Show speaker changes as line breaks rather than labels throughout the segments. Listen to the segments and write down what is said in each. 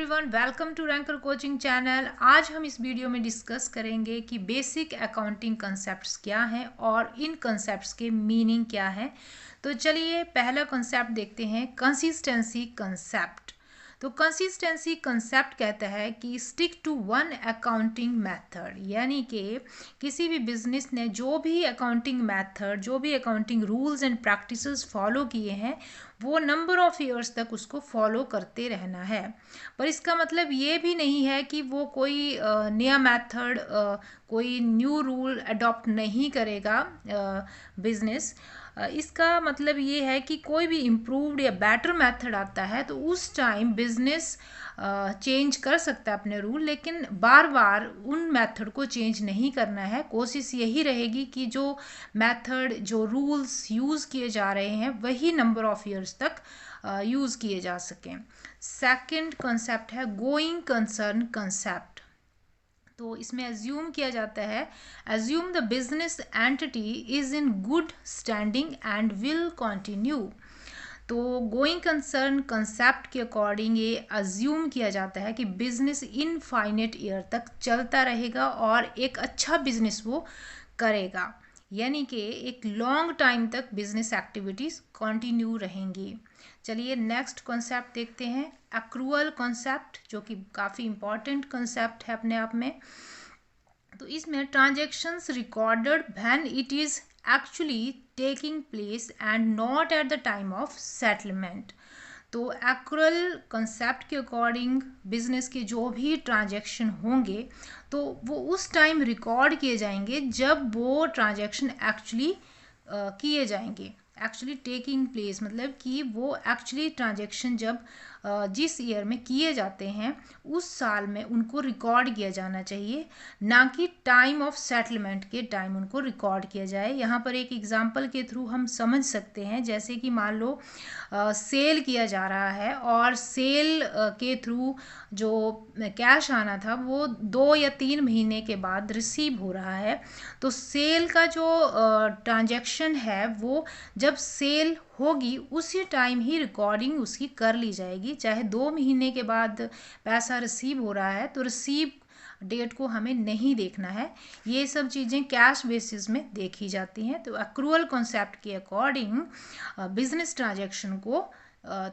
Everyone, welcome to Ranker coaching channel. आज हम इस वीडियो में डिस्कस करेंगे कि बेसिक अकाउंटिंग कंसेप्ट्स क्या हैं और इन कंसेप्ट्स के मीनिंग क्या है। तो चलिए पहला कंसेप्ट देखते हैं, कंसिस्टेंसी कंसेप्ट। तो कंसिस्टेंसी कंसेप्ट कहता है कि stick to one accounting method, यानी कि किसी भी बिजनेस ने जो भी अकाउंटिंग मेथड, जो भी accounting rules and practices follow किए हैं वो नंबर ऑफ ईयर्स तक उसको फॉलो करते रहना है। पर इसका मतलब ये भी नहीं है कि वो कोई नया मेथड, कोई न्यू रूल अडॉप्ट नहीं करेगा बिजनेस। इसका मतलब ये है कि कोई भी इम्प्रूव्ड या बेटर मेथड आता है तो उस टाइम बिजनेस चेंज कर सकता है अपने रूल, लेकिन बार बार उन मेथड को चेंज नहीं करना है। कोशिश यही रहेगी कि जो मेथड, जो रूल्स यूज़ किए जा रहे हैं वही नंबर ऑफ ईयर्स तक यूज़ किए जा सकें। सेकंड कंसेप्ट है गोइंग कंसर्न कंसेप्ट। तो इसमें एज्यूम किया जाता है, assume the business entity is in good standing and will continue. तो गोइंग कंसर्न कंसेप्ट के अकॉर्डिंग ये अज्यूम किया जाता है कि बिजनेस इनफाइनेट ईयर तक चलता रहेगा और एक अच्छा बिजनेस वो करेगा, यानी कि एक लॉन्ग टाइम तक बिजनेस एक्टिविटीज़ कंटिन्यू रहेंगी। चलिए नेक्स्ट कॉन्सेप्ट देखते हैं, एक्रूअल कॉन्सेप्ट, जो कि काफ़ी इंपॉर्टेंट कॉन्सेप्ट है अपने आप में। तो इसमें transactions recorded when it is actually taking place and not at the time of settlement. तो एक्रूअल कंसेप्ट के अकॉर्डिंग बिजनेस के जो भी ट्रांजैक्शन होंगे तो वो उस टाइम रिकॉर्ड किए जाएंगे जब वो ट्रांजैक्शन एक्चुअली किए जाएंगे। एक्चुअली टेकिंग प्लेस मतलब कि वो एक्चुअली ट्रांजैक्शन जब जिस ईयर में किए जाते हैं उस साल में उनको रिकॉर्ड किया जाना चाहिए, ना कि टाइम ऑफ सेटलमेंट के टाइम उनको रिकॉर्ड किया जाए। यहाँ पर एक एग्जांपल के थ्रू हम समझ सकते हैं, जैसे कि मान लो सेल किया जा रहा है और सेल के थ्रू जो कैश आना था वो 2 या 3 महीने के बाद रिसीव हो रहा है। तो सेल का जो ट्रांजैक्शन है वो जब सेल होगी उसी टाइम ही रिकॉर्डिंग उसकी कर ली जाएगी। चाहे 2 महीने के बाद पैसा रिसीव हो रहा है तो रिसीव डेट को हमें नहीं देखना है, ये सब चीज़ें कैश बेसिस में देखी जाती हैं। तो एक्रूअल कॉन्सेप्ट के अकॉर्डिंग बिजनेस ट्रांजैक्शन को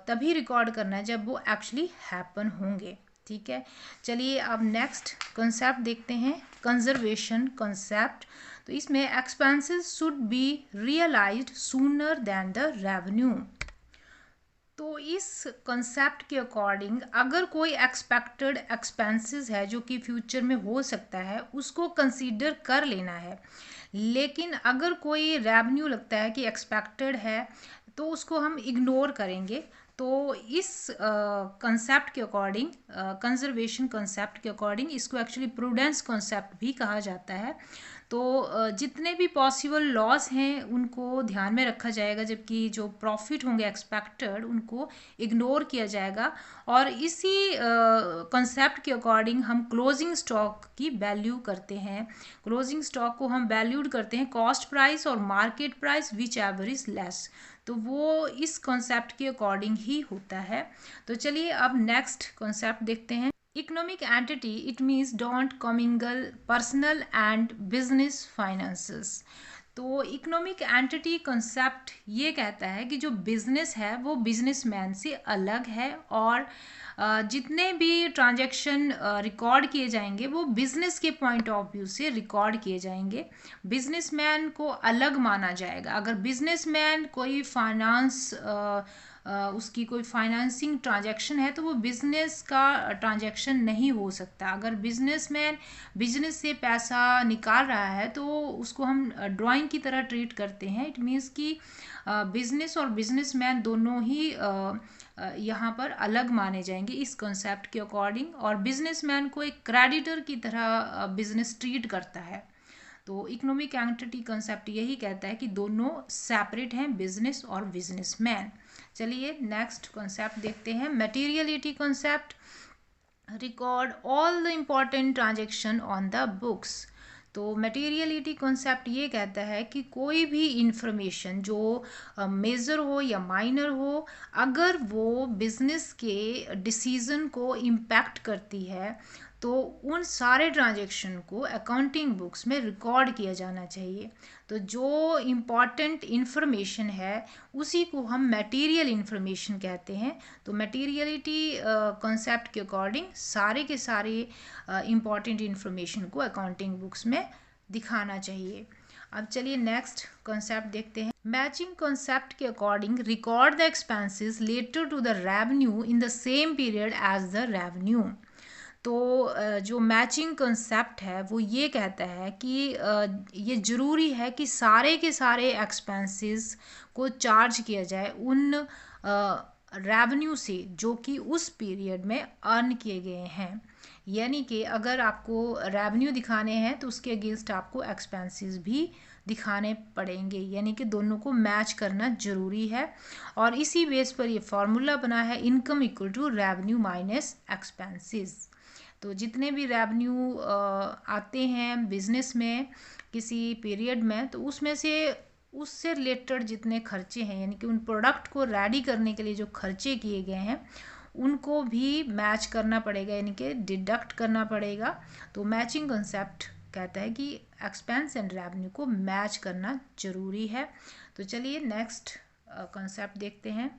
तभी रिकॉर्ड करना है जब वो एक्चुअली हैपन होंगे। ठीक है, चलिए अब नेक्स्ट कॉन्सेप्ट देखते हैं, कंजर्वेशन कॉन्सेप्ट। तो इसमें expenses should be realised sooner than the revenue. तो इस कंसेप्ट के अकॉर्डिंग अगर कोई एक्सपेक्टेड एक्सपेंसेस है जो कि फ्यूचर में हो सकता है उसको कंसीडर कर लेना है, लेकिन अगर कोई रेवेन्यू लगता है कि एक्सपेक्टेड है तो उसको हम इग्नोर करेंगे। तो इस कंसेप्ट के अकॉर्डिंग, कंजर्वेशन कंसेप्ट के अकॉर्डिंग इसको एक्चुअली प्रूडेंस कंसेप्ट भी कहा जाता है। तो जितने भी पॉसिबल लॉस हैं उनको ध्यान में रखा जाएगा, जबकि जो प्रॉफिट होंगे एक्सपेक्टेड उनको इग्नोर किया जाएगा। और इसी कंसेप्ट के अकॉर्डिंग हम क्लोजिंग स्टॉक की वैल्यू करते हैं। क्लोजिंग स्टॉक को हम वैल्यूड करते हैं कॉस्ट प्राइस और market price which ever is less. तो वो इस कॉन्सेप्ट के अकॉर्डिंग ही होता है। तो चलिए अब नेक्स्ट कॉन्सेप्ट देखते हैं, economic entity it means don't commingle personal and business finances. तो इकोनॉमिक एंटिटी कंसेप्ट ये कहता है कि जो बिजनेस है वो बिजनेसमैन से अलग है और जितने भी ट्रांजैक्शन रिकॉर्ड किए जाएंगे वो बिजनेस के पॉइंट ऑफ व्यू से रिकॉर्ड किए जाएंगे। बिजनेसमैन को अलग माना जाएगा। अगर बिजनेसमैन कोई फाइनेंस उसकी कोई फाइनेंसिंग ट्रांजैक्शन है तो वो बिजनेस का ट्रांजैक्शन नहीं हो सकता। अगर बिजनेसमैन बिजनेस से पैसा निकाल रहा है तो उसको हम ड्राइंग की तरह ट्रीट करते हैं। इट मीन्स कि बिजनेस और बिजनेसमैन दोनों ही यहाँ पर अलग माने जाएंगे इस कॉन्सेप्ट के अकॉर्डिंग, और बिजनेसमैन को एक क्रेडिटर की तरह बिजनेस ट्रीट करता है। तो इकोनॉमिक एंटिटी कंसेप्ट यही कहता है कि दोनों सेपरेट हैं, बिजनेस और बिजनेसमैन। चलिए नेक्स्ट कॉन्सेप्ट देखते हैं, materiality concept, record all the important transaction on the books. तो मटेरियलिटी कॉन्सेप्ट ये कहता है कि कोई भी इंफॉर्मेशन जो मेजर हो या माइनर हो, अगर वो बिजनेस के डिसीजन को इम्पैक्ट करती है तो उन सारे ट्रांजैक्शन को अकाउंटिंग बुक्स में रिकॉर्ड किया जाना चाहिए। तो जो इम्पॉर्टेंट इन्फॉर्मेशन है उसी को हम मटेरियल इन्फॉर्मेशन कहते हैं। तो मटेरियलिटी कॉन्सेप्ट के अकॉर्डिंग सारे के सारे इम्पॉर्टेंट इन्फॉर्मेशन को अकाउंटिंग बुक्स में दिखाना चाहिए। अब चलिए नेक्स्ट कॉन्सेप्ट देखते हैं। मैचिंग कॉन्सेप्ट के according record the expenses related to the revenue in the same period as the revenue. तो जो मैचिंग कंसेप्ट है वो ये कहता है कि ये ज़रूरी है कि सारे के सारे एक्सपेंसेस को चार्ज किया जाए उन रेवेन्यू से जो कि उस पीरियड में अर्न किए गए हैं। यानी कि अगर आपको रेवेन्यू दिखाने हैं तो उसके अगेंस्ट आपको एक्सपेंसेस भी दिखाने पड़ेंगे, यानी कि दोनों को मैच करना ज़रूरी है। और इसी बेस पर ये फार्मूला बना है income equal to revenue minus expenses. तो जितने भी रेवेन्यू आते हैं बिजनेस में किसी पीरियड में, तो उसमें से उससे रिलेटेड जितने खर्चे हैं, यानी कि उन प्रोडक्ट को रेडी करने के लिए जो खर्चे किए गए हैं उनको भी मैच करना पड़ेगा, यानी कि डिडक्ट करना पड़ेगा। तो मैचिंग कंसेप्ट कहता है कि एक्सपेंस एंड रेवेन्यू को मैच करना ज़रूरी है। तो चलिए नेक्स्ट कंसेप्ट देखते हैं।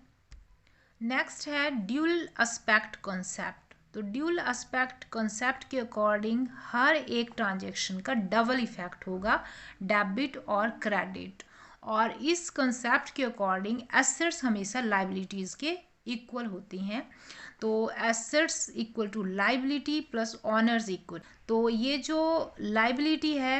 नेक्स्ट है ड्यूल एस्पेक्ट कंसेप्ट। तो ड्यूल एस्पेक्ट कॉन्सेप्ट के अकॉर्डिंग हर एक ट्रांजैक्शन का डबल इफेक्ट होगा, डेबिट और क्रेडिट। और इस कॉन्सेप्ट के अकॉर्डिंग एसेट्स हमेशा लाइबिलिटीज़ के इक्वल होती हैं। तो assets equal to liability plus owners equal. तो ये जो लाइबिलिटी है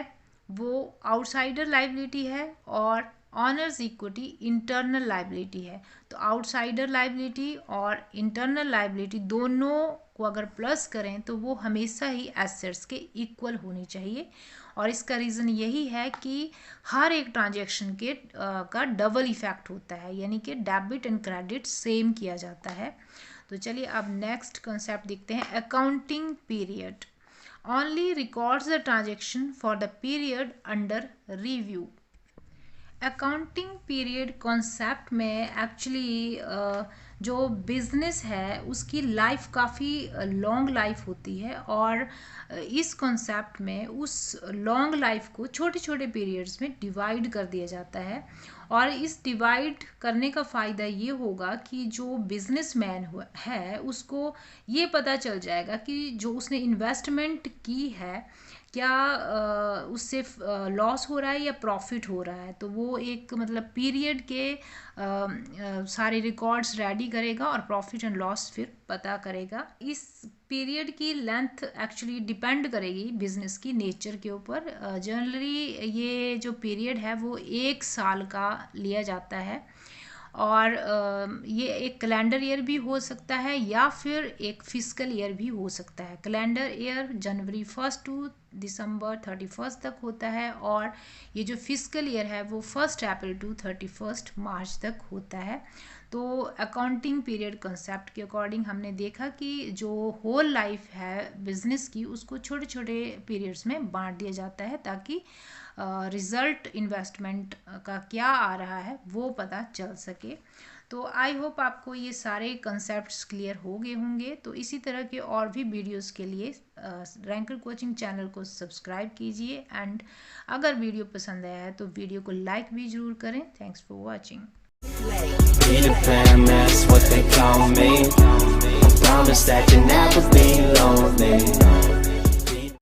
वो आउटसाइडर लाइबिलिटी है और ऑनर्स इक्विटी इंटरनल लाइबिलिटी है। तो आउटसाइडर लाइबिलिटी और इंटरनल लाइबिलिटी दोनों को अगर प्लस करें तो वो हमेशा ही एसेट्स के इक्वल होनी चाहिए। और इसका रीज़न यही है कि हर एक ट्रांजैक्शन के का डबल इफेक्ट होता है, यानी कि डेबिट एंड क्रेडिट सेम किया जाता है। तो चलिए अब नेक्स्ट कंसेप्ट देखते हैं। Accounting period only records the transaction for the period under review. Accounting period concept में एक्चुअली जो बिज़नेस है उसकी लाइफ काफ़ी लॉन्ग लाइफ होती है, और इस कॉन्सेप्ट में उस लॉन्ग लाइफ को छोटे छोटे पीरियड्स में डिवाइड कर दिया जाता है। और इस डिवाइड करने का फ़ायदा ये होगा कि जो बिजनेसमैन है उसको ये पता चल जाएगा कि जो उसने इन्वेस्टमेंट की है क्या उससे लॉस हो रहा है या प्रॉफिट हो रहा है। तो वो एक मतलब पीरियड के सारे रिकॉर्ड्स रेडी करेगा और प्रॉफिट एंड लॉस फिर पता करेगा। इस पीरियड की लेंथ एक्चुअली डिपेंड करेगी बिजनेस की नेचर के ऊपर। जनरली ये जो पीरियड है वो 1 साल का लिया जाता है, और ये एक कैलेंडर ईयर भी हो सकता है या फिर एक फिस्कल ईयर भी हो सकता है। कैलेंडर ईयर जनवरी 1 टू दिसंबर 31 तक होता है, और ये जो फिस्कल ईयर है वो 1 अप्रैल टू 31 मार्च तक होता है। तो अकाउंटिंग पीरियड कॉन्सेप्ट के अकॉर्डिंग हमने देखा कि जो होल लाइफ है बिजनेस की उसको छोटे छोटे पीरियड्स में बांट दिया जाता है ताकि रिज़ल्ट इन्वेस्टमेंट का क्या आ रहा है वो पता चल सके। तो आई होप आपको ये सारे कंसेप्ट्स क्लियर हो गए होंगे। तो इसी तरह के और भी वीडियोस के लिए रैंकर कोचिंग चैनल को सब्सक्राइब कीजिए, एंड अगर वीडियो पसंद आया है तो वीडियो को लाइक भी ज़रूर करें। Thanks for watching.
Peter Pan, that's what they call me. I promise that you'll never be lonely.